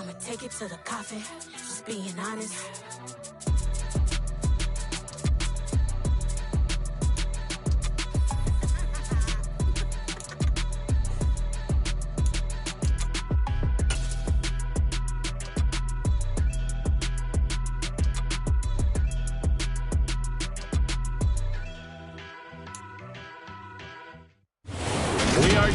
I'ma take it to the coffin, just being honest.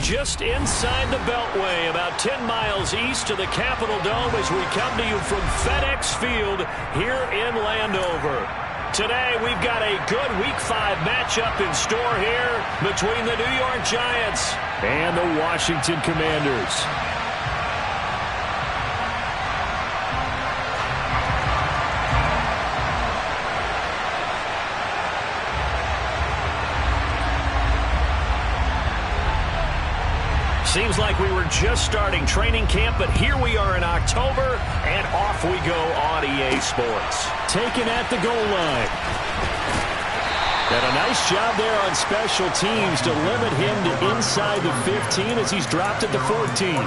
Just inside the Beltway, about 10 miles east of the Capitol Dome as we come to you from FedEx Field here in Landover. Today, we've got a good Week 5 matchup in store here between the New York Giants and the Washington Commanders. Seems like we were just starting training camp, but here we are in October, and off we go on EA Sports. Taken at the goal line. And a nice job there on special teams to limit him to inside the 15 as he's dropped at the 14.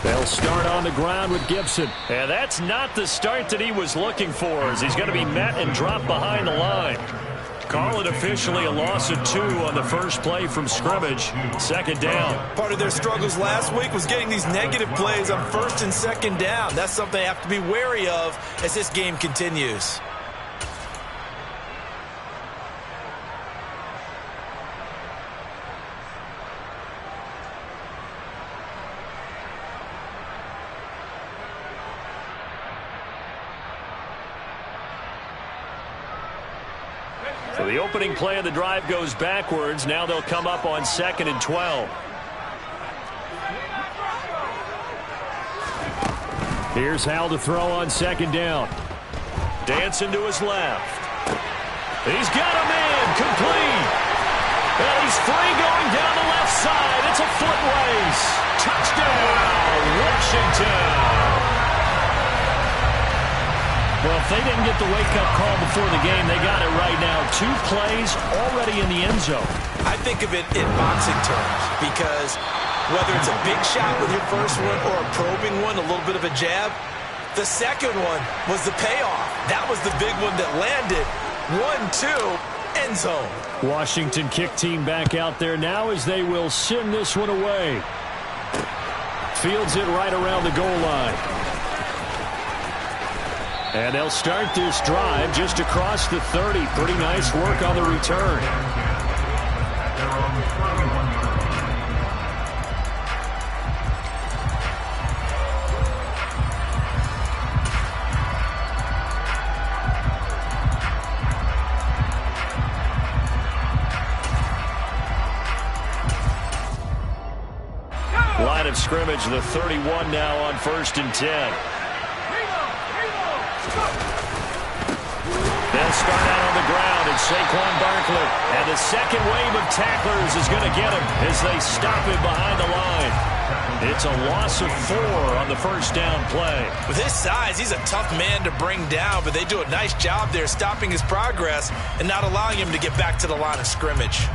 They'll start on the ground with Gibson. And that's not the start that he was looking for, as he's going to be met and dropped behind the line. Call it officially a loss of 2 on the first play from scrimmage. Second down. Part of their struggles last week was getting these negative plays on first and second down. That's something they have to be wary of as this game continues. So the opening play of the drive goes backwards. Now they'll come up on 2nd and 12. Here's Howell to throw on 2nd down. Dancing to his left. He's got a man complete. And he's free going down the left side. It's a foot race. Touchdown, Washington. Well, if they didn't get the wake-up call before the game, they got it right now. 2 plays already in the end zone. I think of it in boxing terms because whether it's a big shot with your first one or a probing one, a little bit of a jab, the second one was the payoff. That was the big one that landed. 1-2, end zone. Washington kick team back out there now as they will send this one away. Fields it right around the goal line. And they'll start this drive just across the 30. Pretty nice work on the return. Line of scrimmage, the 31 now on 1st and 10. They'll start out on the ground, and Saquon Barkley. And the second wave of tacklers is going to get him as they stop him behind the line. It's a loss of 4 on the first down play. With his size, he's a tough man to bring down, but they do a nice job there stopping his progress and not allowing him to get back to the line of scrimmage.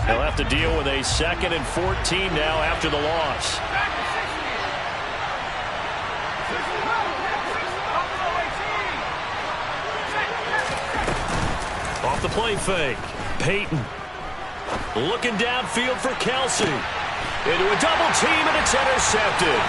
They'll have to deal with a 2nd and 14 now after the loss. Off the play fake. Peyton looking downfield for Kelsey. Into a double team, and it's intercepted.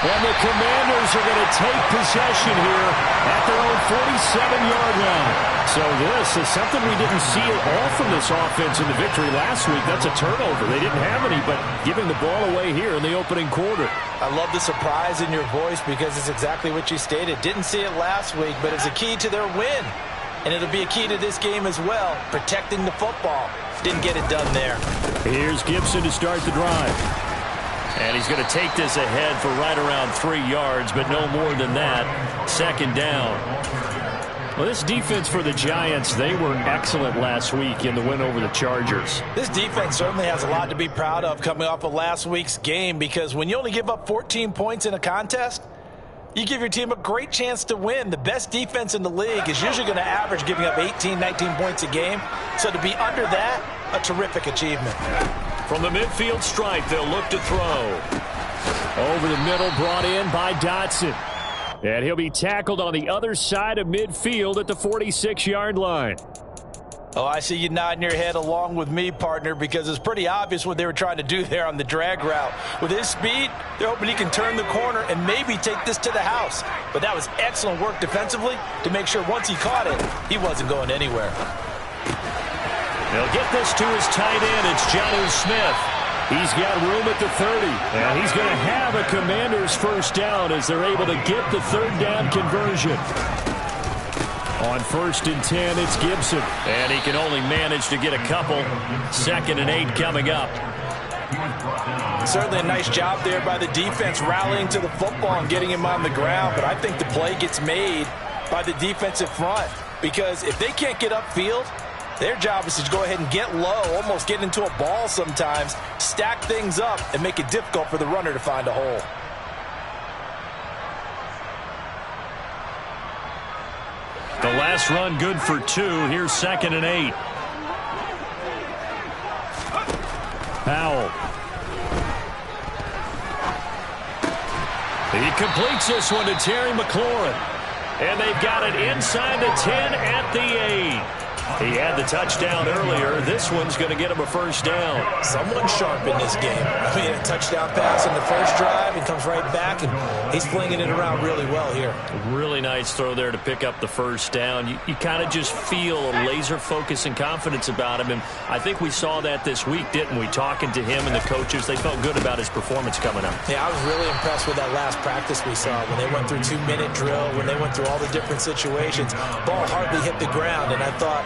And the Commanders are going to take possession here at their own 47-yard line. So this is something we didn't see at all from this offense in the victory last week. That's a turnover. They didn't have any, but giving the ball away here in the opening quarter. I love the surprise in your voice because it's exactly what you stated. Didn't see it last week, but it's a key to their win. And it'll be a key to this game as well, protecting the football. Didn't get it done there. Here's Gibson to start the drive. And he's going to take this ahead for right around 3 yards, but no more than that. Second down. Well, this defense for the Giants, they were excellent last week in the win over the Chargers. This defense certainly has a lot to be proud of coming off of last week's game, because when you only give up 14 points in a contest, you give your team a great chance to win. The best defense in the league is usually going to average giving up 18, 19 points a game. So to be under that, a terrific achievement. From the midfield stripe, they'll look to throw. Over the middle, brought in by Dotson. And he'll be tackled on the other side of midfield at the 46-yard line. Oh, I see you nodding your head along with me, partner, because it's pretty obvious what they were trying to do there on the drag route. With his speed, they're hoping he can turn the corner and maybe take this to the house. But that was excellent work defensively to make sure once he caught it, he wasn't going anywhere. They'll get this to his tight end. It's Jonnu Smith. He's got room at the 30, and he's going to have a Commanders first down as they're able to get the third down conversion. On 1st and 10, it's Gibson, and he can only manage to get a couple. 2nd and 8 coming up. Certainly a nice job there by the defense rallying to the football and getting him on the ground, but I think the play gets made by the defensive front, because if they can't get upfield, their job is to go ahead and get low, almost get into a ball sometimes, stack things up, and make it difficult for the runner to find a hole. The last run good for 2. Here's 2nd and 8. Powell. He completes this one to Terry McLaurin. And they've got it inside the 10 at the 8. He had the touchdown earlier. This one's going to get him a first down. Someone sharp in this game. I mean, a touchdown pass on the first drive and comes right back, and he's flinging it around really well here. Really nice throw there to pick up the first down. You kind of just feel a laser focus and confidence about him, and I think we saw that this week, didn't we? Talking to him and the coaches, they felt good about his performance coming up. Yeah, I was really impressed with that last practice we saw when they went through 2-minute drill, when they went through all the different situations. Ball hardly hit the ground, and I thought,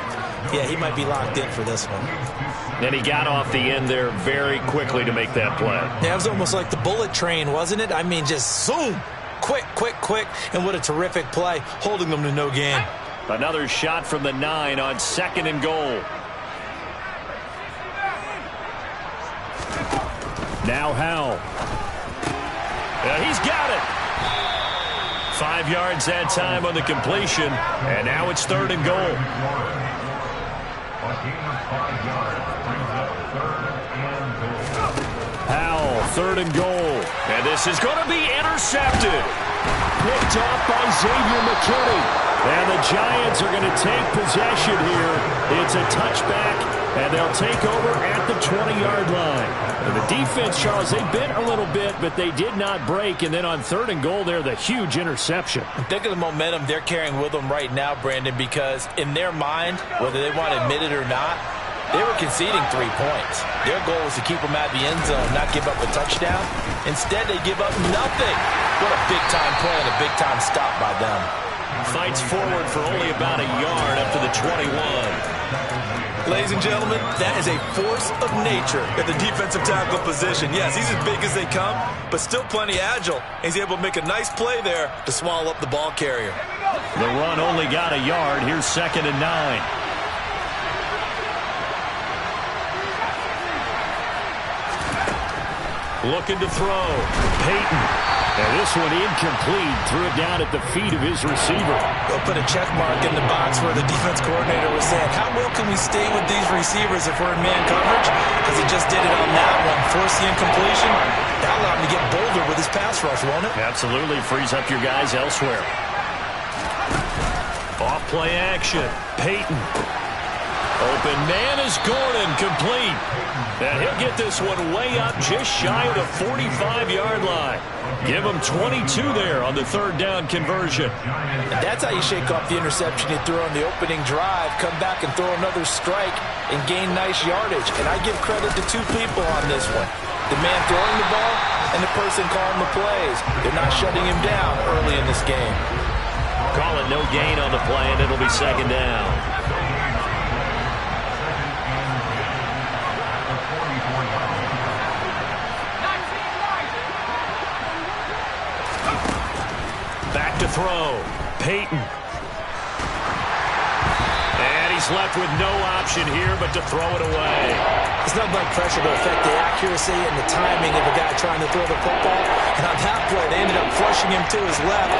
yeah, he might be locked in for this one. And he got off the end there very quickly to make that play. Yeah, it was almost like the bullet train, wasn't it? I mean, just zoom. Quick, quick, quick. And what a terrific play, holding them to no gain. Another shot from the 9 on 2nd and goal. Now Howell. He's got it. 5 yards that time on the completion. And now it's 3rd and goal. Howell, 3rd and goal. And this is going to be intercepted. Picked off by Xavier McKinney. And the Giants are going to take possession here. It's a touchback, and they'll take over at the 20-yard line. And the defense, Charles, they bent a little bit, but they did not break. And then on 3rd and goal there, the huge interception. Think of the momentum they're carrying with them right now, Brandon, because in their mind, whether they want to admit it or not, they were conceding 3 points. Their goal was to keep them at the end zone, not give up a touchdown. Instead, they give up nothing. What a big-time play and a big-time stop by them. Fights forward for only about a yard up to the 21. Ladies and gentlemen, that is a force of nature at the defensive tackle position. Yes, he's as big as they come, but still plenty agile. He's able to make a nice play there to swallow up the ball carrier. The run only got a yard. Here's 2nd and 9. Looking to throw. Peyton. And this one incomplete. Threw it down at the feet of his receiver. They'll put a check mark in the box where the defense coordinator was saying, how well can we stay with these receivers if we're in man coverage? Because he just did it on that one. Forced the incompletion. That allowed him to get bolder with his pass rush, won't it? Absolutely. Frees up your guys elsewhere. Off play action. Peyton. Open man is Gordon, complete. And he'll get this one way up just shy of the 45-yard line. Give him 22 there on the 3rd down conversion. And that's how you shake off the interception you threw on the opening drive, come back and throw another strike and gain nice yardage. And I give credit to 2 people on this one. The man throwing the ball and the person calling the plays. They're not shutting him down early in this game. Call it no gain on the play, and it'll be 2nd down. Back to throw. Peyton. He's left with no option here but to throw it away. It's not like pressure to affect the accuracy and the timing of a guy trying to throw the football. And on that play, they ended up flushing him to his left,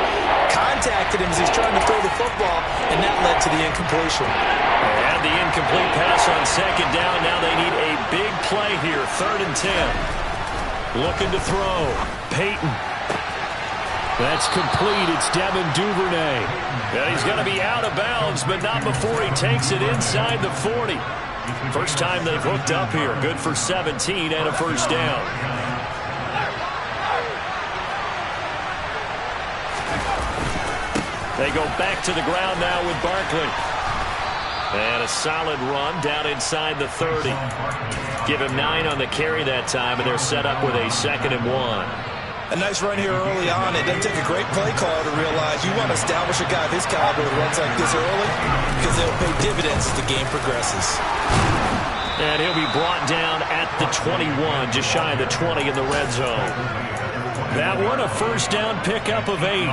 contacted him as he's trying to throw the football, and that led to the incompletion. They had the incomplete pass on second down. Now they need a big play here, 3rd and 10. Looking to throw. Peyton. That's complete. It's Devin Duvernay. And he's going to be out of bounds, but not before he takes it inside the 40. First time they've hooked up here. Good for 17 and a first down. They go back to the ground now with Barkley. And a solid run down inside the 30. Give him 9 on the carry that time, and they're set up with a 2nd and 1. A nice run here early on. It doesn't take a great play caller to realize you want to establish a guy of his caliber that runs like this early because they'll pay dividends as the game progresses. And he'll be brought down at the 21, just shy of the 20 in the red zone. That one, a first down pickup of 8.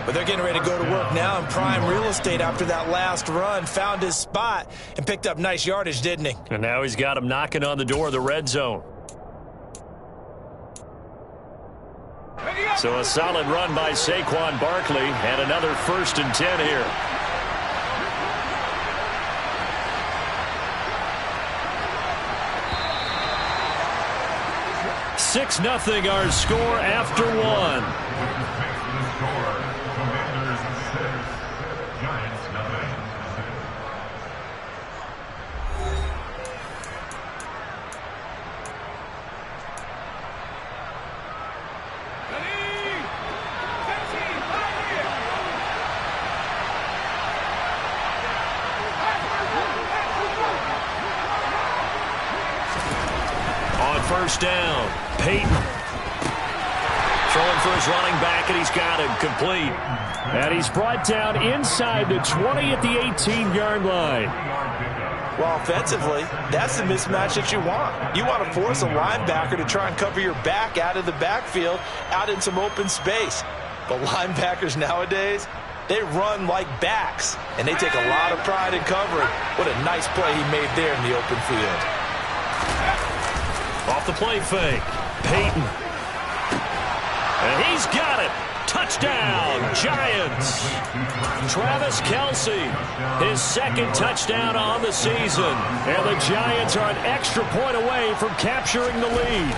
But they're getting ready to go to work now in prime real estate after that last run. Found his spot and picked up nice yardage, didn't he? And now he's got him knocking on the door of the red zone. So a solid run by Saquon Barkley and another 1st and 10 here. Six nothing our score after 1. First down. Peyton throwing for his running back, and he's got him complete. And he's brought down inside the 20 at the 18-yard line. Well, offensively, that's the mismatch that you want. You want to force a linebacker to try and cover your back out of the backfield, out in some open space. But linebackers nowadays, they run like backs, and they take a lot of pride in covering. What a nice play he made there in the open field. Off the play fake. Peyton. And he's got it. Touchdown, Giants. Travis Kelce, his 2nd touchdown on the season. And the Giants are an extra point away from capturing the lead.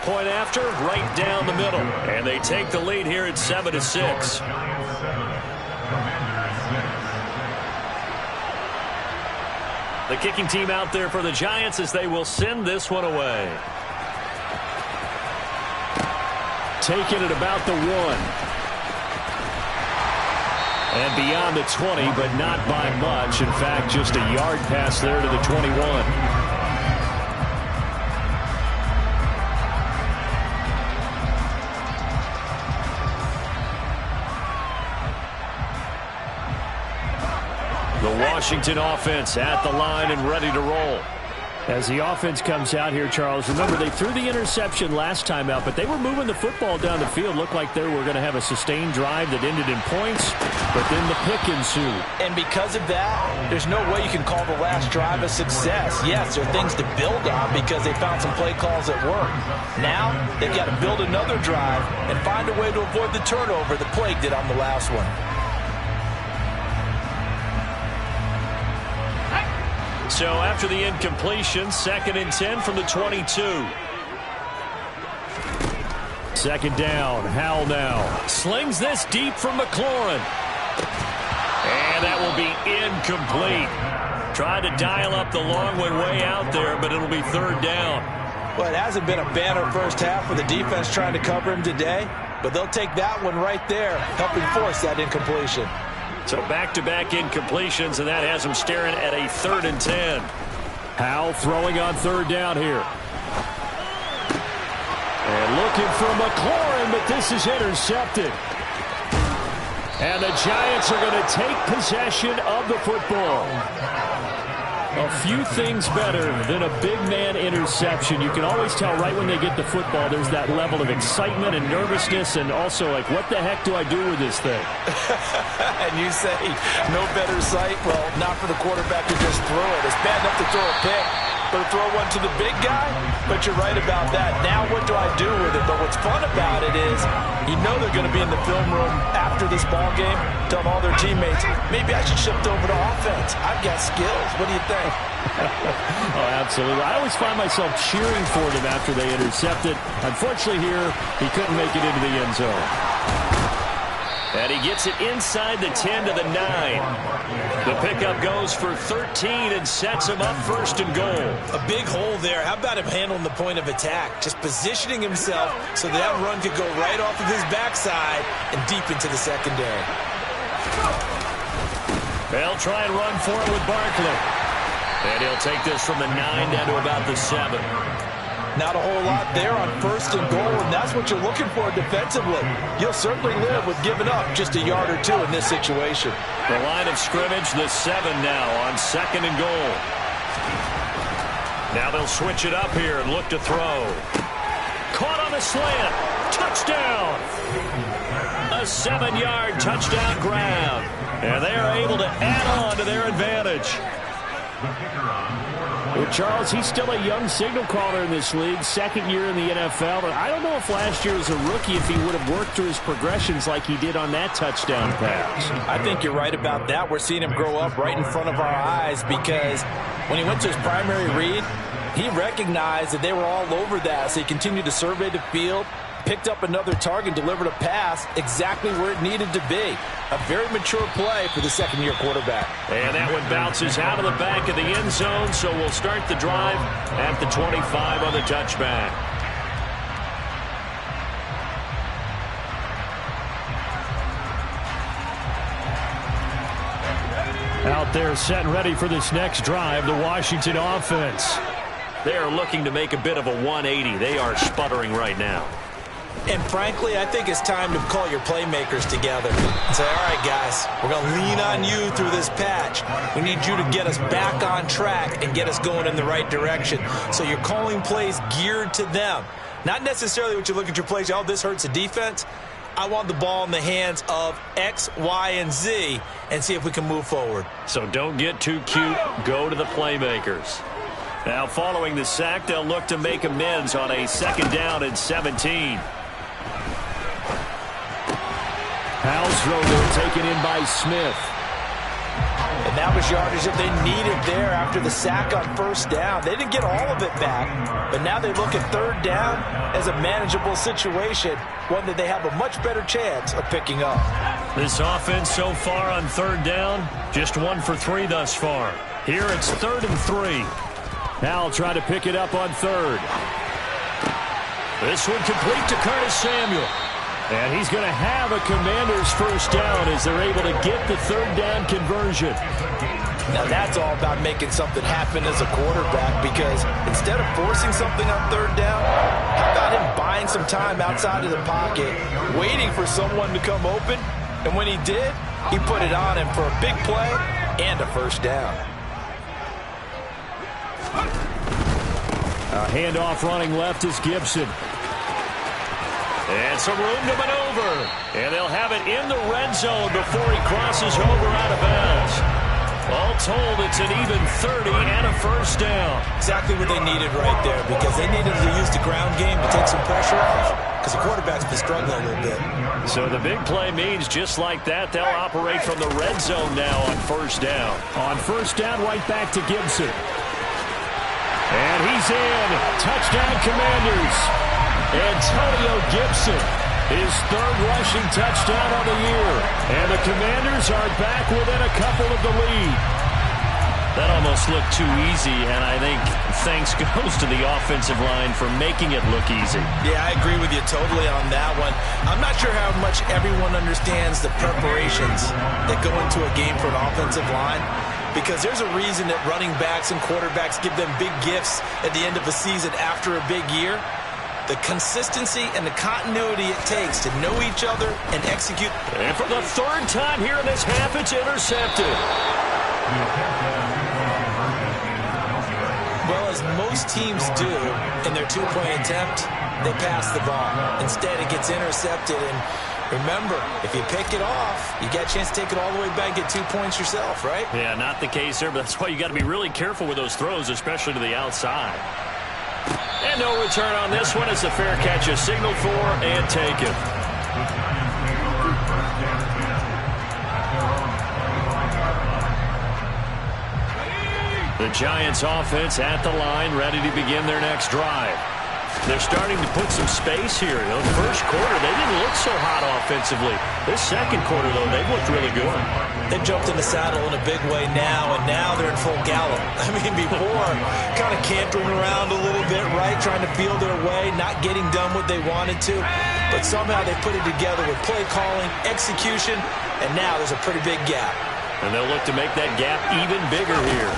Point after, right down the middle. And they take the lead here at 7-6. The kicking team out there for the Giants as they will send this one away. Taking it about the 1. And beyond the 20, but not by much. In fact, just a yard pass there to the 21. The Washington offense at the line and ready to roll. As the offense comes out here, Charles, remember they threw the interception last time out, but they were moving the football down the field. Looked like they were going to have a sustained drive that ended in points, but then the pick ensued. And because of that, there's no way you can call the last drive a success. Yes, there are things to build on because they found some play calls that work. Now, they've got to build another drive and find a way to avoid the turnover the Plague did on the last one. So after the incompletion, 2nd and 10 from the 22. 2nd down, Howell now. Slings this deep from McLaurin. And that will be incomplete. Tried to dial up the long one way out there, but it'll be 3rd down. Well, it hasn't been a banner first half for the defense trying to cover him today, but they'll take that one right there, helping force that incompletion. So back-to-back incompletions, and that has him staring at a 3rd and 10. Howell throwing on 3rd down here. And looking for McLaurin, but this is intercepted. And the Giants are going to take possession of the football. A few things better than a big man interception. You can always tell right when they get the football, there's that level of excitement and nervousness, and also like, what the heck do I do with this thing? And you say, no better sight? Well, not for the quarterback to just throw it. It's bad enough to throw a pick, but to throw one to the big guy? But you're right about that. Now what do I do with it? But what's fun about it is you know they're going to be in the film room after this ball game, telling all their teammates, maybe I should shift over to offense. I've got skills. What do you think? Oh, absolutely. I always find myself cheering for them after they intercept it. Unfortunately here, he couldn't make it into the end zone. And he gets it inside the 10 to the 9. The pickup goes for 13 and sets him up first and goal. A big hole there. How about him handling the point of attack? Just positioning himself so that run could go right off of his backside and deep into the secondary. They'll try and run for it with Barkley. And he'll take this from the 9 down to about the 7. Not a whole lot there on first and goal, and that's what you're looking for defensively. You'll certainly live with giving up just a yard or two in this situation. The line of scrimmage, the 7 now on second and goal. Now they'll switch it up here and look to throw. Caught on the slant. Touchdown. A 7-yard touchdown grab. And they are able to add on to their advantage. Well, Charles, he's still a young signal caller in this league, second year in the NFL. But I don't know if last year as a rookie, if he would have worked through his progressions like he did on that touchdown pass. I think you're right about that. We're seeing him grow up right in front of our eyes because when he went to his primary read, he recognized that they were all over that. So he continued to survey the field, picked up another target, delivered a pass exactly where it needed to be. A very mature play for the second-year quarterback. And that one bounces out of the back of the end zone, so we'll start the drive at the 25 on the touchback. Out there set and ready for this next drive, the Washington offense. They are looking to make a bit of a 180. They are sputtering right now. And frankly, I think it's time to call your playmakers together and say, all right, guys, we're going to lean on you through this patch. We need you to get us back on track and get us going in the right direction. So you're calling plays geared to them. Not necessarily what you look at your plays, oh, this hurts the defense. I want the ball in the hands of X, Y, and Z and see if we can move forward. So don't get too cute. Go to the playmakers. Now following the sack, they'll look to make amends on a second down and 17. Powell's throw there taken in by Smith. And that was yardage that they needed there after the sack on first down. They didn't get all of it back, but now they look at third down as a manageable situation, one that they have a much better chance of picking up. This offense so far on third down, just 1 for 3 thus far. Here it's 3rd and 3. Now I'll try to pick it up on third. This one complete to Curtis Samuel. And he's going to have a Commanders first down as they're able to get the third down conversion. Now that's all about making something happen as a quarterback, because instead of forcing something on third down, how about him buying some time outside of the pocket, waiting for someone to come open, and when he did, he put it on him for a big play and a first down. A handoff running left is Gibson. And some room to maneuver. And they'll have it in the red zone before he crosses over out of bounds. All told, it's an even 30 and a first down. Exactly what they needed right there, because they needed to use the ground game to take some pressure off, because the quarterback's been struggling a little bit. So the big play means just like that, they'll operate from the red zone now on first down. On first down, right back to Gibson. And he's in. Touchdown, Commanders. Antonio Gibson, his 3rd rushing touchdown on the year. And the Commanders are back within a couple of the lead. That almost looked too easy, and I think thanks goes to the offensive line for making it look easy. Yeah, I agree with you totally on that one. I'm not sure how much everyone understands the preparations that go into a game for an offensive line, because there's a reason that running backs and quarterbacks give them big gifts at the end of a season after a big year. The consistency and the continuity it takes to know each other and execute. And for the 3rd time here in this half, it's intercepted. Well, as most teams do in their two-point attempt, they pass the ball. Instead, it gets intercepted. And remember, if you pick it off, you got a chance to take it all the way back and get 2 points yourself, right? Yeah, not the case here, but that's why you got to be really careful with those throws, especially to the outside. And no return on this one as the fair catch is signaled for and taken. The Giants offense at the line, ready to begin their next drive. They're starting to put some space here. You know, the first quarter, they didn't look so hot offensively. This second quarter, though, they've looked really good. They've jumped in the saddle in a big way now, and now they're in full gallop. I mean, before, kind of cantering around a little bit, right, trying to feel their way, not getting done what they wanted to. But somehow they put it together with play calling, execution, and now there's a pretty big gap. And they'll look to make that gap even bigger here.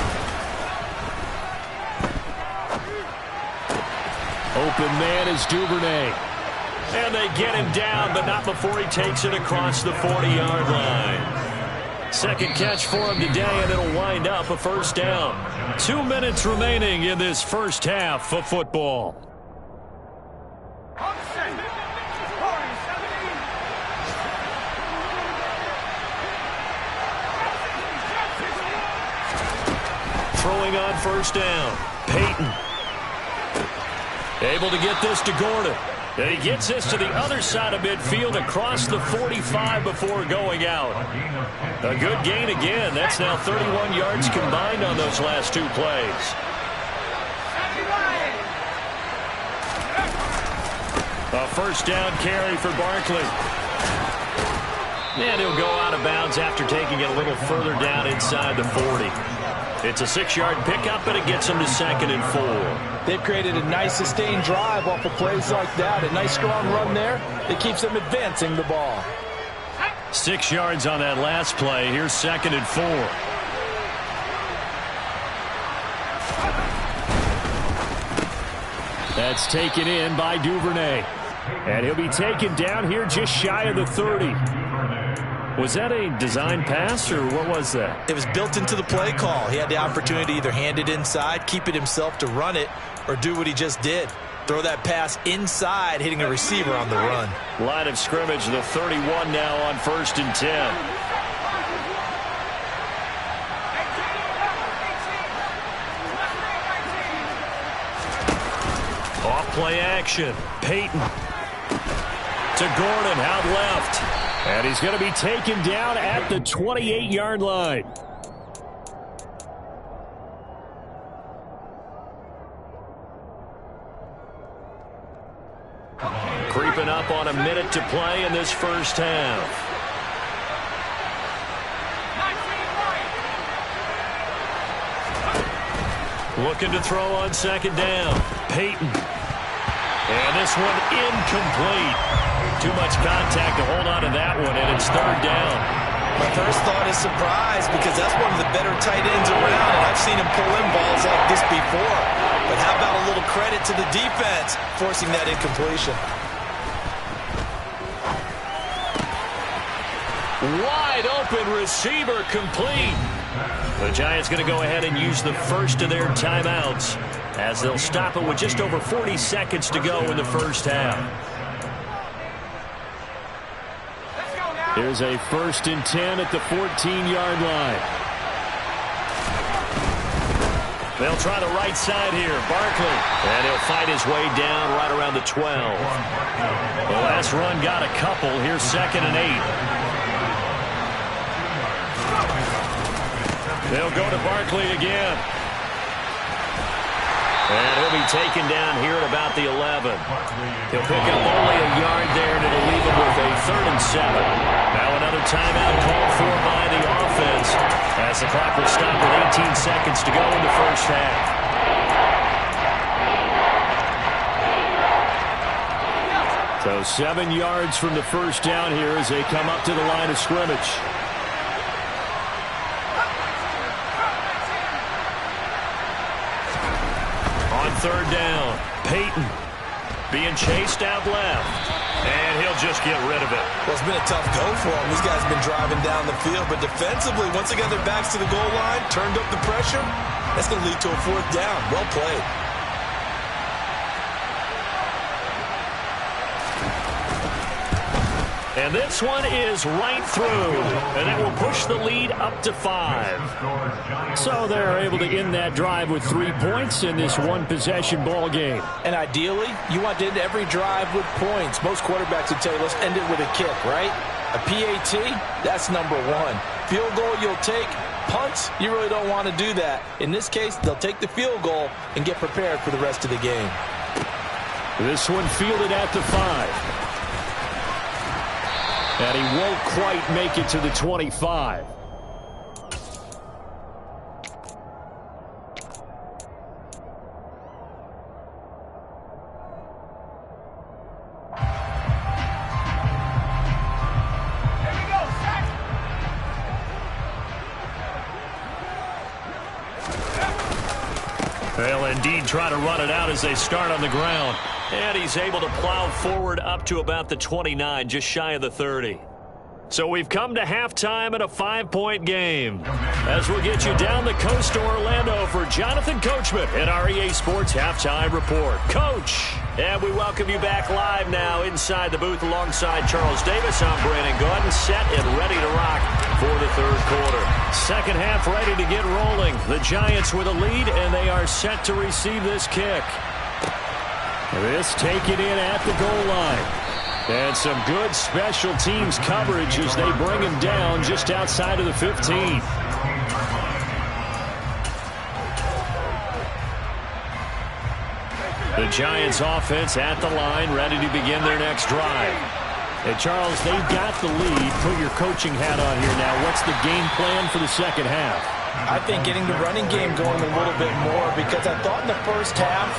Open man is Duvernay. And they get him down, but not before he takes it across the 40-yard line. Second catch for him today, and it'll wind up a first down. 2 minutes remaining in this first half of football. Throwing on first down, Peyton. Able to get this to Gordon. And he gets this to the other side of midfield across the 45 before going out. A good gain again. That's now 31 yards combined on those last two plays. A first down carry for Barkley. And he'll go out of bounds after taking it a little further down inside the 40. It's a 6-yard pickup, and it gets him to 2nd and 4. They've created a nice sustained drive off of plays like that. A nice strong run there that keeps them advancing the ball. 6 yards on that last play. Here's 2nd and 4. That's taken in by Duvernay. And he'll be taken down here just shy of the 30. Was that a design pass, or what was that? It was built into the play call. He had the opportunity to either hand it inside, keep it himself to run it, or do what he just did. Throw that pass inside, hitting a receiver on the run. Line of scrimmage, the 31 now on 1st and 10. Off-play action. Peyton to Gordon out left. And he's going to be taken down at the 28-yard line. Creeping up on a minute to play in this first half. Looking to throw on 2nd down. Peyton. And this one incomplete. Too much contact to hold on to that one, and it's 3rd down. My first thought is surprise, because that's one of the better tight ends around, and I've seen him pull in balls like this before. But how about a little credit to the defense forcing that incompletion? Wide open receiver complete. The Giants going to go ahead and use the first of their timeouts as they'll stop it with just over 40 seconds to go in the first half. Here's a 1st and 10 at the 14-yard line. They'll try the right side here. Barkley. And he'll fight his way down right around the 12. The last run got a couple. Here's 2nd and 8. They'll go to Barkley again. And he'll be taken down here at about the 11. He'll pick up only a yard there, and it'll leave him with a 3rd and 7. Now another timeout called for by the offense as the clock will stop with 18 seconds to go in the first half. So 7 yards from the first down here as they come up to the line of scrimmage. On 3rd down, Peyton being chased out left. And he'll just get rid of it. Well, it's been a tough go for them. These guys have been driving down the field. But defensively, once they got their backs to the goal line, turned up the pressure, that's going to lead to a fourth down. Well played. And this one is right through, and that will push the lead up to 5. So they're able to end that drive with 3 points in this one-possession ball game. And ideally, you want to end every drive with points. Most quarterbacks would tell you, let's end it with a kick, right? A PAT, that's number 1. Field goal you'll take. Punts, you really don't want to do that. In this case, they'll take the field goal and get prepared for the rest of the game. This one fielded at the 5. And he won't quite make it to the 25. They'll indeed try to run it out as they start on the ground. And he's able to plow forward up to about the 29, just shy of the 30. So we've come to halftime in a 5-point game. As we'll get you down the coast to Orlando for Jonathan Coachman at our EA Sports Halftime Report. Coach, and we welcome you back live now inside the booth alongside Charles Davis. I'm Brandon Gaudin, set and ready to rock for the third quarter. Second half ready to get rolling. The Giants with a lead, and they are set to receive this kick. This taken in at the goal line. And some good special teams coverage as they bring him down just outside of the 15. The Giants offense at the line, ready to begin their next drive. And Charles, they've got the lead. Put your coaching hat on here now. What's the game plan for the second half? I think getting the running game going a little bit more, because I thought in the first half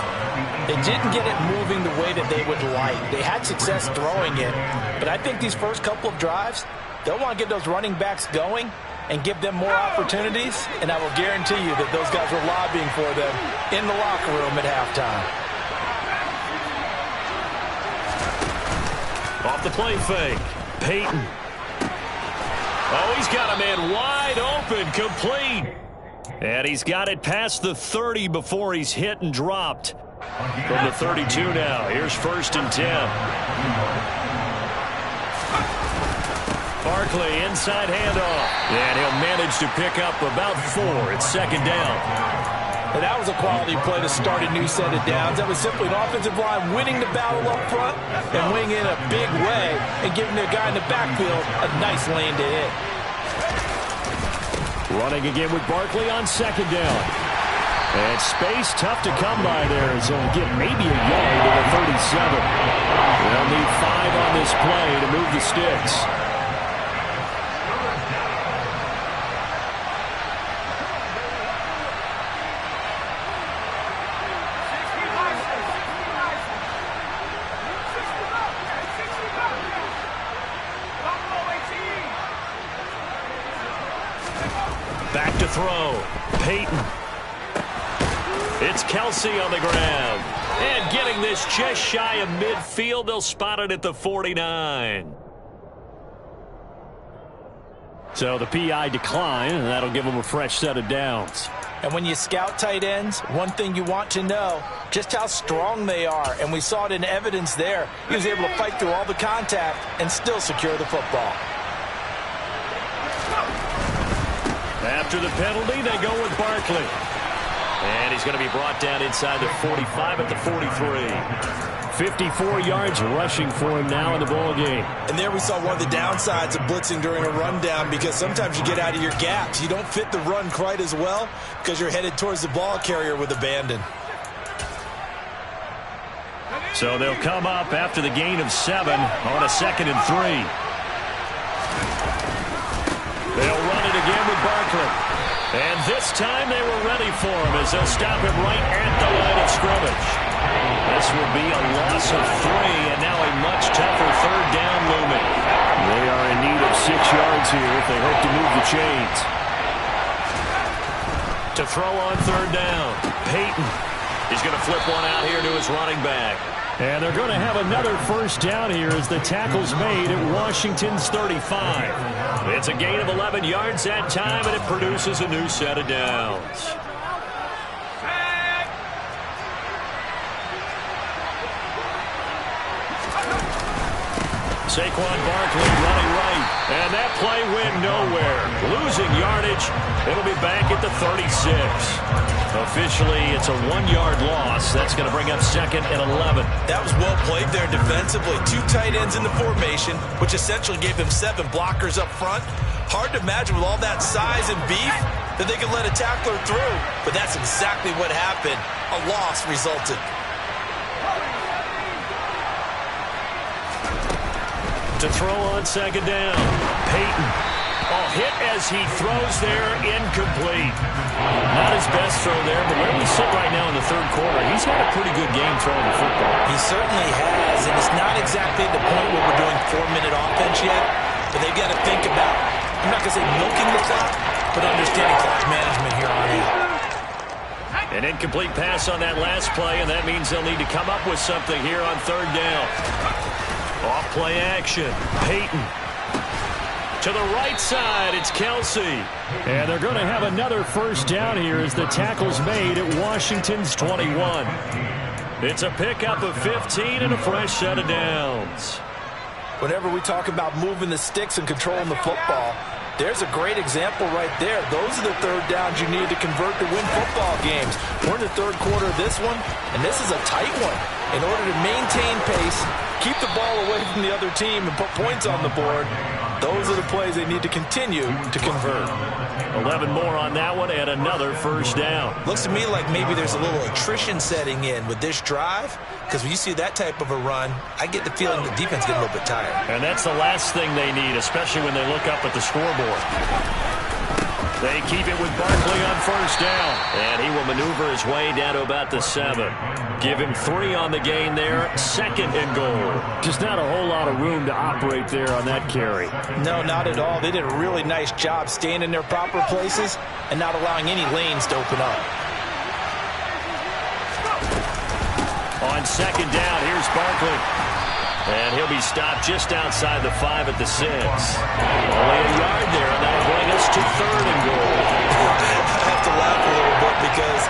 they didn't get it moving the way that they would like. They had success throwing it, but I think these first couple of drives, they'll want to get those running backs going and give them more opportunities, and I will guarantee you that those guys were lobbying for them in the locker room at halftime. Off the play fake, Peyton. Oh, he's got a man wide open, complete. And he's got it past the 30 before he's hit and dropped. From the 32 now, here's 1st and 10. Barkley, inside handoff. And he'll manage to pick up about 4. It's 2nd down. And that was a quality play to start a new set of downs. That was simply an offensive line winning the battle up front and winning in a big way and giving the guy in the backfield a nice lane to hit. Running again with Barkley on 2nd down. And space tough to come by there as he'll get maybe a yard to the 37. They'll need 5 on this play to move the sticks. Back to throw. Peyton. It's Kelsey on the ground. And getting this just shy of midfield. They'll spot it at the 49. So the PI decline, and that'll give them a fresh set of downs. And when you scout tight ends, one thing you want to know, just how strong they are. And we saw it in evidence there. He was able to fight through all the contact and still secure the football. After the penalty, they go with Barkley. And he's going to be brought down inside the 45 at the 43. 54 yards rushing for him now in the ball game. And there we saw one of the downsides of blitzing during a rundown, because sometimes you get out of your gaps. You don't fit the run quite as well because you're headed towards the ball carrier with abandon. So they'll come up after the gain of 7 on a 2nd and 3. They'll run it again with Barkley. And this time they were ready for him as they'll stop him right at the line of scrimmage. This will be a loss of 3, and now a much tougher 3rd down looming. They are in need of 6 yards here if they hope to move the chains. To throw on 3rd down, Peyton. He's going to flip one out here to his running back. And they're going to have another first down here as the tackle's made at Washington's 35. It's a gain of 11 yards that time, and it produces a new set of downs. Saquon Barkley running right, and that play went nowhere. Losing yardage, it'll be back at the 36. Officially, it's a 1-yard loss. That's going to bring up 2nd and 11. That was well played there defensively. 2 tight ends in the formation, which essentially gave them 7 blockers up front. Hard to imagine with all that size and beef that they could let a tackler through, but that's exactly what happened. A loss resulted. To throw on 2nd down. Peyton. Hit as he throws there, incomplete. Not his best throw there, but where we sit right now in the 3rd quarter, he's had a pretty good game throwing the football. He certainly has, and it's not exactly the point where we're doing 4-minute offense yet, but they've got to think about, I'm not going to say milking the clock, but understanding clock management here on in. An incomplete pass on that last play, and that means they'll need to come up with something here on 3rd down. Off play action. Peyton. To the right side, it's Kelsey. And they're going to have another first down here as the tackle's made at Washington's 21. It's a pickup of 15 and a fresh set of downs. Whenever we talk about moving the sticks and controlling the football, there's a great example right there. Those are the 3rd downs you need to convert to win football games. We're in the 3rd quarter of this one, and this is a tight one. In order to maintain pace, keep the ball away from the other team, and put points on the board, those are the plays they need to continue to convert. 11 more on that one and another first down. Looks to me like maybe there's a little attrition setting in with this drive, because when you see that type of a run, I get the feeling the defense get a little bit tired. And that's the last thing they need, especially when they look up at the scoreboard. They keep it with Barkley on first down, and he will maneuver his way down to about the 7. Give him 3 on the gain there, 2nd and goal. Just not a whole lot of room to operate there on that carry. No, not at all. They did a really nice job staying in their proper places and not allowing any lanes to open up. On 2nd down, here's Barkley. And he'll be stopped just outside the 5 at the 6. Only a yard there, and that'll bring us to 3rd and goal. I have to laugh a little bit because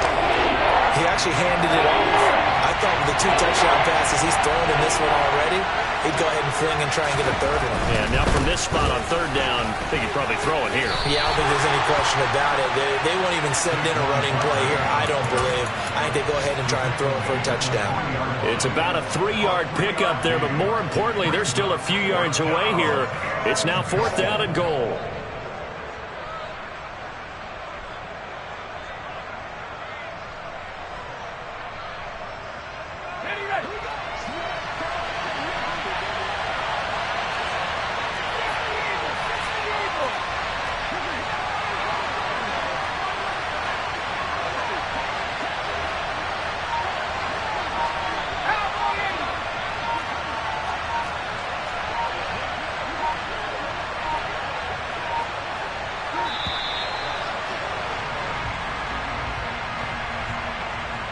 he actually handed it off. I thought with the 2 touchdown passes he's thrown in this one already, he'd go ahead and fling and try and get a 3rd one. Yeah, now from this spot on 3rd down, I think he'd probably throw it here. Yeah, I don't think there's any question about it. They won't even send in a running play here, I don't believe. I think they go ahead and try and throw it for a touchdown. It's about a 3-yard pickup there, but more importantly, they're still a few yards away here. It's now 4th down and goal.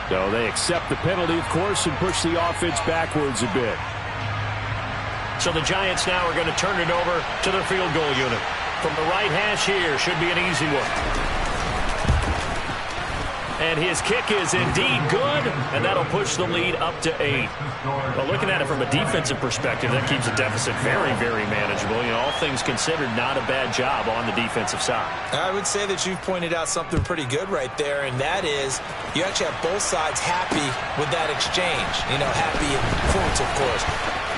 So they accept the penalty, of course, and push the offense backwards a bit. So the Giants now are going to turn it over to their field goal unit. From the right hash here, should be an easy one. And his kick is indeed good, and that'll push the lead up to 8. But looking at it from a defensive perspective, that keeps the deficit very, very manageable. You know, all things considered, not a bad job on the defensive side. I would say that you've pointed out something pretty good right there, and that is you actually have both sides happy with that exchange. You know, happy in quotes, of course.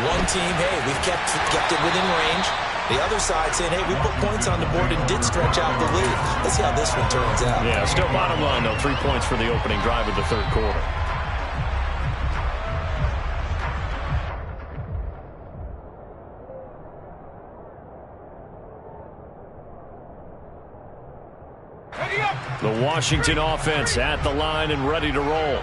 One team, hey, we've kept it within range. The other side saying, hey, we put points on the board and did stretch out the lead. Let's see how this one turns out. Yeah, still bottom line, though, 3 points for the opening drive of the 3rd quarter. The Washington offense at the line and ready to roll.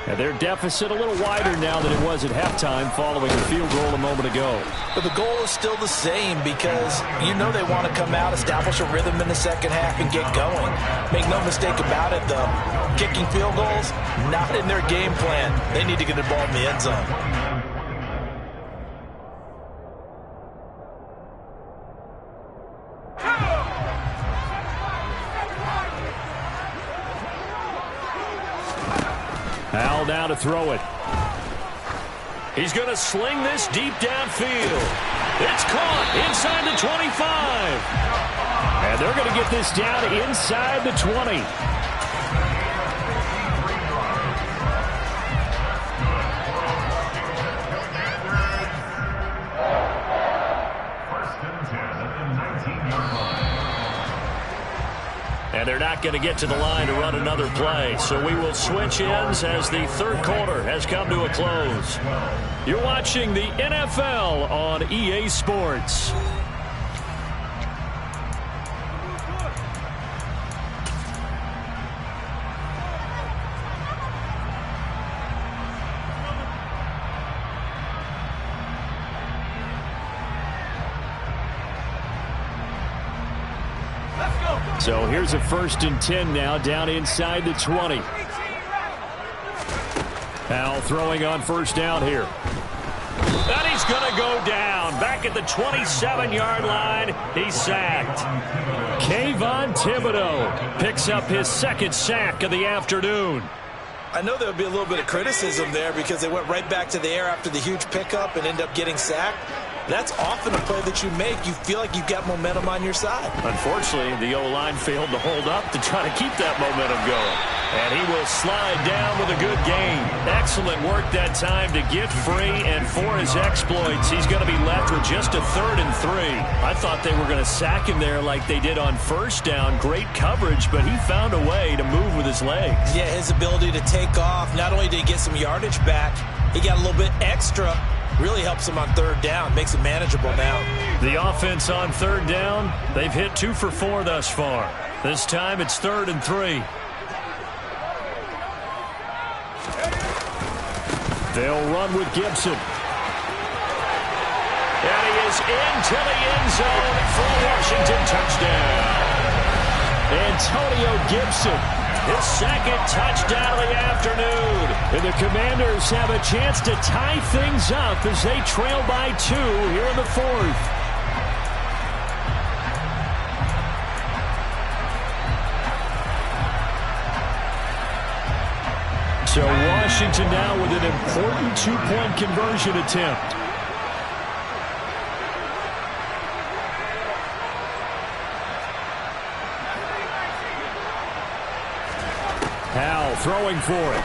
And their deficit a little wider now than it was at halftime following a field goal a moment ago. But the goal is still the same because you know they want to come out, establish a rhythm in the second half, and get going. Make no mistake about it, though. Kicking field goals, not in their game plan. They need to get the ball in the end zone. Al now to throw it. He's going to sling this deep downfield. It's caught inside the 25. And they're going to get this down inside the 20. And they're not going to get to the line to run another play. So we will switch ends as the third quarter has come to a close. You're watching the NFL on EA Sports. So here's a 1st and 10 now, down inside the 20. Al throwing on first down here. And he's going to go down. Back at the 27-yard line, he's sacked. Kayvon Thibodeaux picks up his 2nd sack of the afternoon. I know there would be a little bit of criticism there because they went right back to the air after the huge pickup and ended up getting sacked. That's often a play that you make. You feel like you've got momentum on your side. Unfortunately, the O-line failed to hold up to try to keep that momentum going. And he will slide down with a good gain. Excellent work that time to get free, and for his exploits, he's going to be left with just a 3rd and 3. I thought they were going to sack him there like they did on first down. Great coverage, but he found a way to move with his legs. Yeah, his ability to take off, not only did he get some yardage back, he got a little bit extra. Really helps him on 3rd down, makes it manageable now. The offense on 3rd down, they've hit 2 for 4 thus far. This time it's 3rd and 3. They'll run with Gibson. And he is into the end zone for a Washington touchdown. Antonio Gibson, his 2nd touchdown of the afternoon. And the Commanders have a chance to tie things up as they trail by 2 here in the 4th. So Washington now with an important 2-point conversion attempt. Howell throwing for it.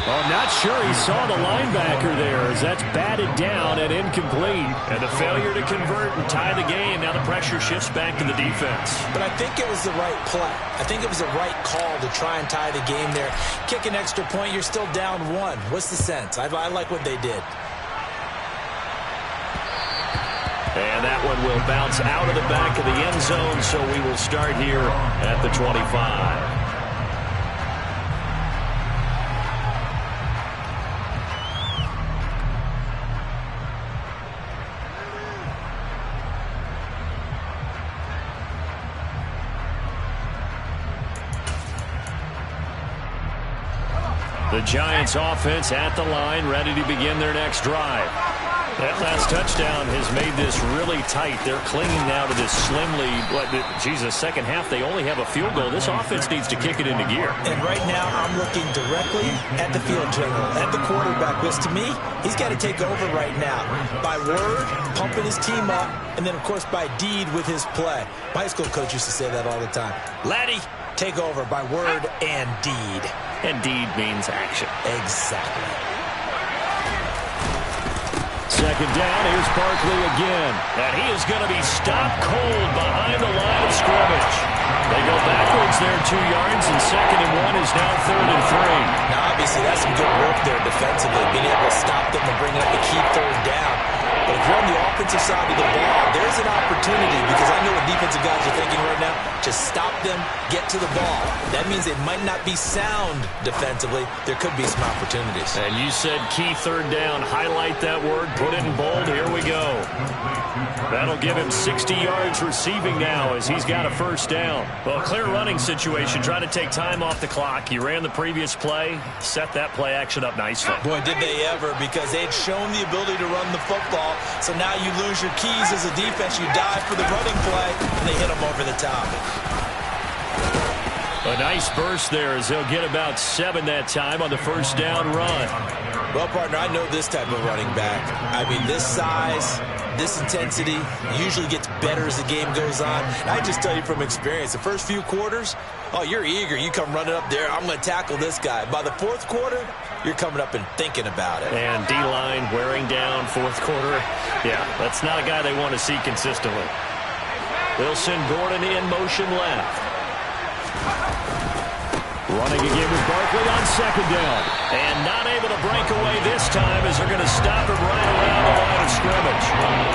Oh, not sure he saw the linebacker there as that's batted down and incomplete. And the failure to convert and tie the game. Now the pressure shifts back to the defense. But I think it was the right play. I think it was the right call to try and tie the game there. Kick an extra point, you're still down 1. What's the sense? I like what they did. And that one will bounce out of the back of the end zone, so we will start here at the 25. The Giants offense at the line, ready to begin their next drive. That last touchdown has made this really tight. They're clinging now to this slim lead. Second half, they only have a field goal. This offense needs to kick it into gear. And right now, I'm looking directly at the field general, at the quarterback. Because to me, he's got to take over right now. By word, pumping his team up, and then, of course, by deed with his play. My high school coach used to say that all the time. Laddie, take over by word and deed. And deed means action. Exactly. Second down, here's Barkley again. And he is going to be stopped cold behind the line of scrimmage. They go backwards there 2 yards, and 2nd and 1 is now 3rd and 3. Now, obviously, that's some good work there defensively, being able to stop them and bring up the key 3rd down. But if you're on the offensive side of the ball, there's an opportunity, because I know what defensive guys are thinking right now. Just stop them, get to the ball. That means they might not be sound defensively. There could be some opportunities. And you said key third down. Highlight that word. Put it in bold. Here we go. That'll give him 60 yards receiving now as he's got a first down. Well, clear running situation. Try to take time off the clock. You ran the previous play. Set that play action up nicely. Boy, did they ever, because they'd shown the ability to run the football. So now you lose your keys as a defense. You dive for the running play, and they hit them over the top. A nice burst there as he'll get about 7 that time on the first down run. Well, partner, I know this type of running back. I mean, this size, this intensity usually gets better as the game goes on. And I just tell you from experience, the first few quarters, oh, you're eager. You come running up there, I'm going to tackle this guy. By the fourth quarter, you're coming up and thinking about it. And D-line wearing down fourth quarter. Yeah, that's not a guy they want to see consistently. They'll send Gordon in motion left. Running again with Barkley on second down. And not able to break away this time as they're going to stop him right around the line of scrimmage.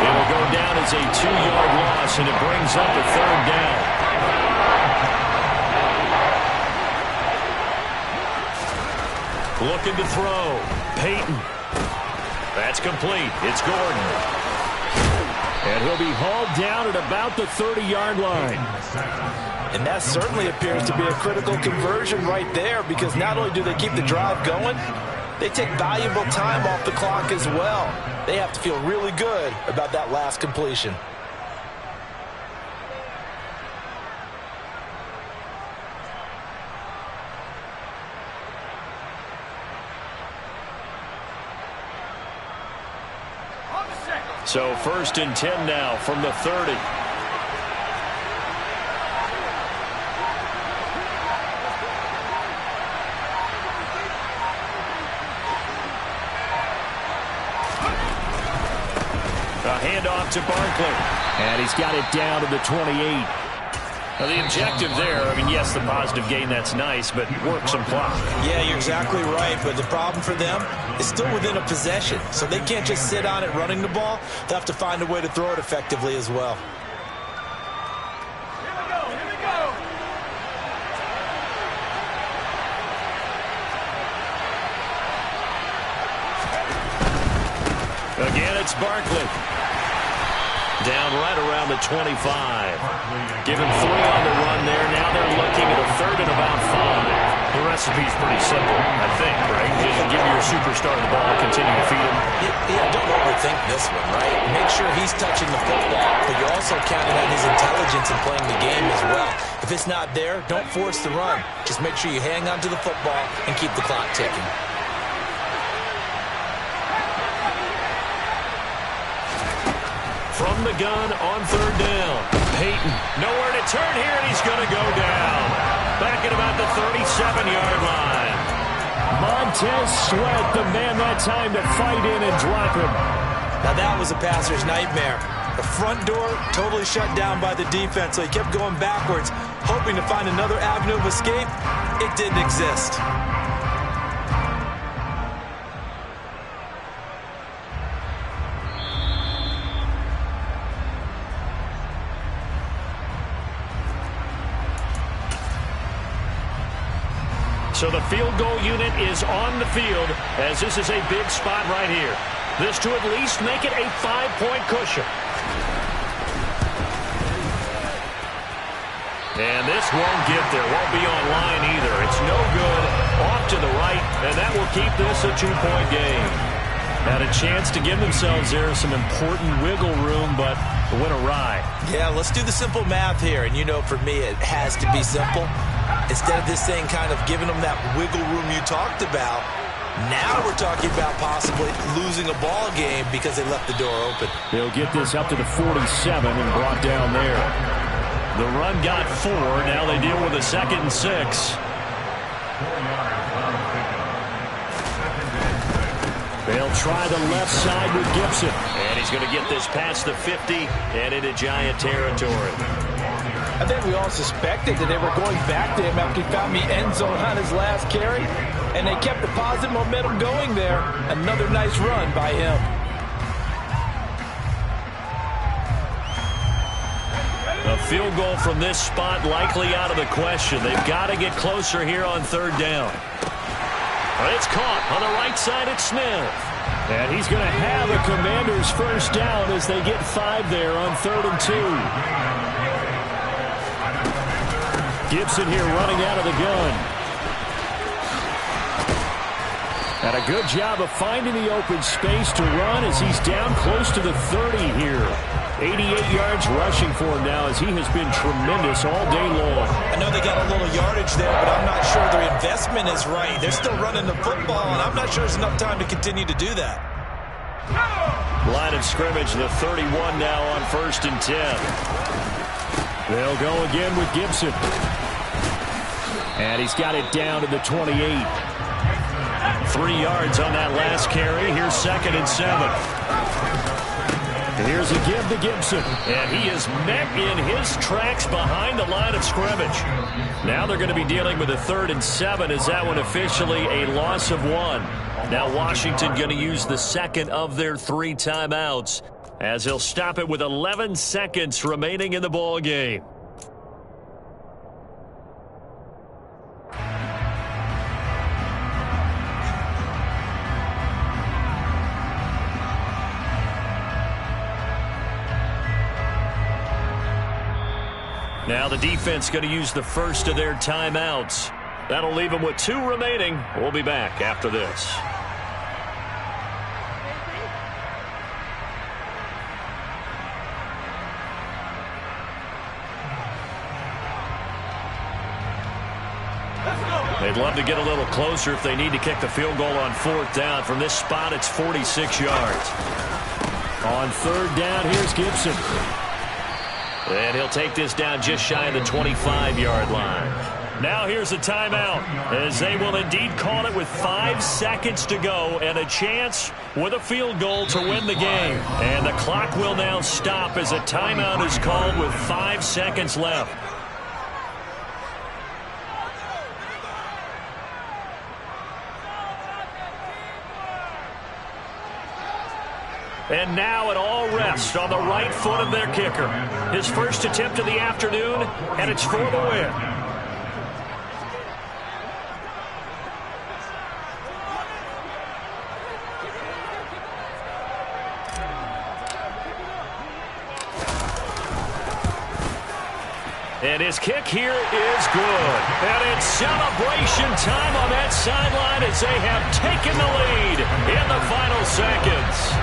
It will go down as a 2-yard loss, and it brings up a third down. Looking to throw. Peyton. That's complete. It's Gordon. And he'll be hauled down at about the 30-yard line. And that certainly appears to be a critical conversion right there, because not only do they keep the drive going, they take valuable time off the clock as well. They have to feel really good about that last completion. So 1st and 10 now from the 30. A handoff to Barkley. And he's got it down to the 28. Now the objective there, I mean, yes, the positive gain, that's nice, but work some clock. Yeah, you're exactly right, but the problem for them is still within a possession. So they can't just sit on it running the ball. They'll have to find a way to throw it effectively as well. Here we go. Again, it's Barkley. Down right around the 25. Give him 3 on the run there. Now they're looking at a 3rd and about 5. The recipe's pretty simple, I think, right? Just give your superstar the ball, continue to feed him. Yeah, don't overthink this one, right? Make sure he's touching the football, but you're also counting on his intelligence in playing the game as well. If it's not there, don't force the run. Just make sure you hang on to the football and keep the clock ticking. From the gun on 3rd down. Peyton, nowhere to turn here, and he's going to go down. Back at about the 37-yard line. Montez Sweat, the man that time to fight in and drop him. Now that was a passer's nightmare. The front door totally shut down by the defense, so he kept going backwards, hoping to find another avenue of escape. It didn't exist. So the field goal unit is on the field as this is a big spot right here. This to at least make it a 5-point cushion. And this won't get there. Won't be online either. It's no good. Off to the right, and that will keep this a 2-point game. Had a chance to give themselves there some important wiggle room, but went awry. Yeah, let's do the simple math here. And you know, for me, it has to be simple. Instead of this thing kind of giving them that wiggle room you talked about, now we're talking about possibly losing a ball game because they left the door open. They'll get this up to the 47 and brought down there. The run got 4. Now they deal with a 2nd and 6. They'll try the left side with Gibson. And he's going to get this past the 50 and into Giant territory. I think we all suspected that they were going back to him after he found the end zone on his last carry, and they kept the positive momentum going there. Another nice run by him. Field goal from this spot likely out of the question. They've got to get closer here on third down. It's caught on the right side at Smith. And he's going to have a Commanders first down as they get 5 there on 3rd and 2. Gibson here running out of the gun. And a good job of finding the open space to run as he's down close to the 30 here. 88 yards rushing for him now as he has been tremendous all day long. I know they got a little yardage there, but I'm not sure their investment is right. They're still running the football, and I'm not sure there's enough time to continue to do that. Line of scrimmage, the 31 now on 1st and 10. They'll go again with Gibson. And he's got it down to the 28. 3 yards on that last carry. Here's 2nd and 7. Here's a give to Gibson. And he is met in his tracks behind the line of scrimmage. Now they're going to be dealing with a 3rd and 7 as that one officially a loss of 1. Now Washington going to use the second of their 3 timeouts as he'll stop it with 11 seconds remaining in the ball game. Now the defense going to use the first of their timeouts. That'll leave them with 2 remaining. We'll be back after this. They'd love to get a little closer if they need to kick the field goal on 4th down. From this spot, it's 46 yards. On 3rd down, here's Gibson. And he'll take this down just shy of the 25-yard line. Now here's a timeout as they will indeed call it with 5 seconds to go and a chance with a field goal to win the game. And the clock will now stop as a timeout is called with 5 seconds left. And now it all rests on the right foot of their kicker. His first attempt of the afternoon, and it's for the win. And his kick here is good. And it's celebration time on that sideline as they have taken the lead in the final seconds.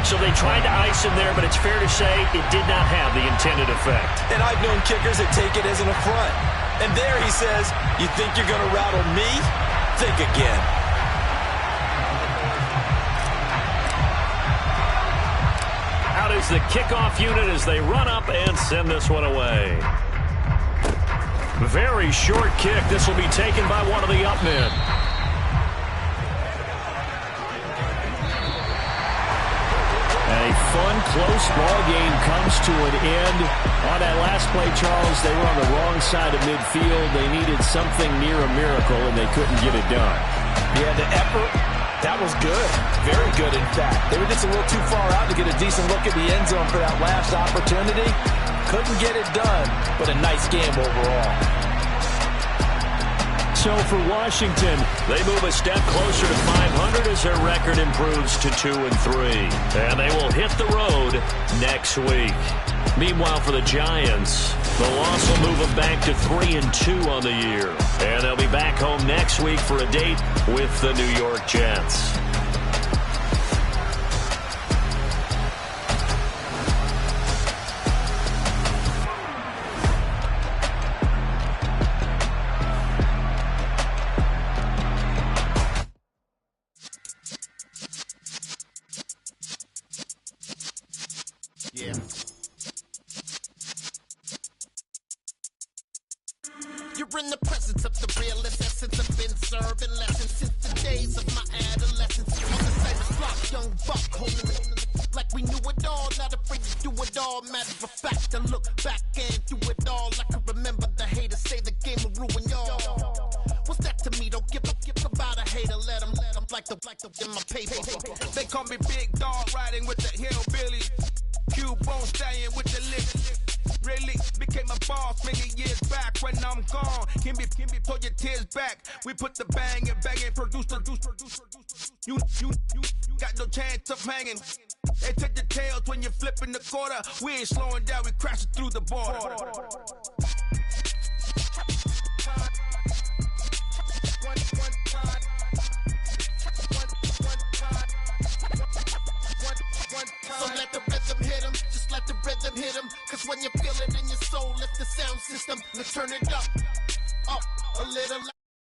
So they tried to ice him there, but it's fair to say it did not have the intended effect. And I've known kickers that take it as an affront. And there he says, you think you're going to rattle me? Think again. Out is the kickoff unit as they run up and send this one away. Very short kick. This will be taken by one of the up men. A fun, close ball game comes to an end. On that last play, Charles, they were on the wrong side of midfield. They needed something near a miracle, and they couldn't get it done. Yeah, the effort, that was good. Very good, in fact. They were just a little too far out to get a decent look at the end zone for that last opportunity. Couldn't get it done, but a nice game overall. So for Washington, they move a step closer to 500 as their record improves to 2-3. And they will hit the road next week. Meanwhile, for the Giants, the loss will move them back to 3-2 on the year. And they'll be back home next week for a date with the New York Jets. You're in the presence of the realest essence. I've been serving lessons since the days of my adolescence. On the side of block, young buck, holding it like we knew it all. Not afraid to do it all. Matter of fact, I look back and do it all. I can remember the haters say the game will ruin y'all. What's that to me? Don't give about a hater. Let them like the in my paper. They call me Big Dog, riding with the hillbillies. Cube bone stallion with the lick. really became a boss many years back. When I'm gone, can be pull your tears back. We put the bang and produce. You got no chance of hanging. They take the tails when you're flipping the quarter. We ain't slowing down, we crashing through the border. So let the rhythm hit him, just let the rhythm hit him. Cause when you feel it in your soul, lift the sound system, let's turn it up a little.